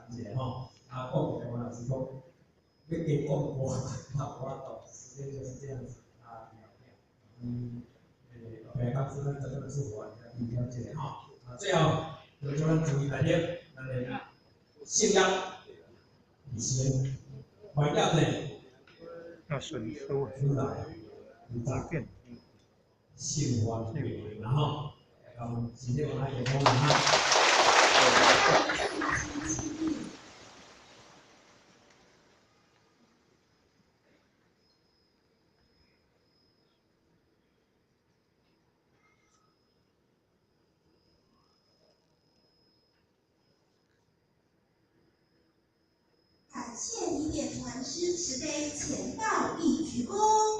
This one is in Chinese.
者吼，啊，讲起来我老师讲，要给讲我，我懂，时间就是这样子啊，OK，刚才咱这个是我了解哈，啊，最后有就咱注意来听，咱的信仰，以前怀念呢，要损出出来，变。信完变，然后，今天我还有功能哈。感谢以典传师慈悲前道一鞠躬。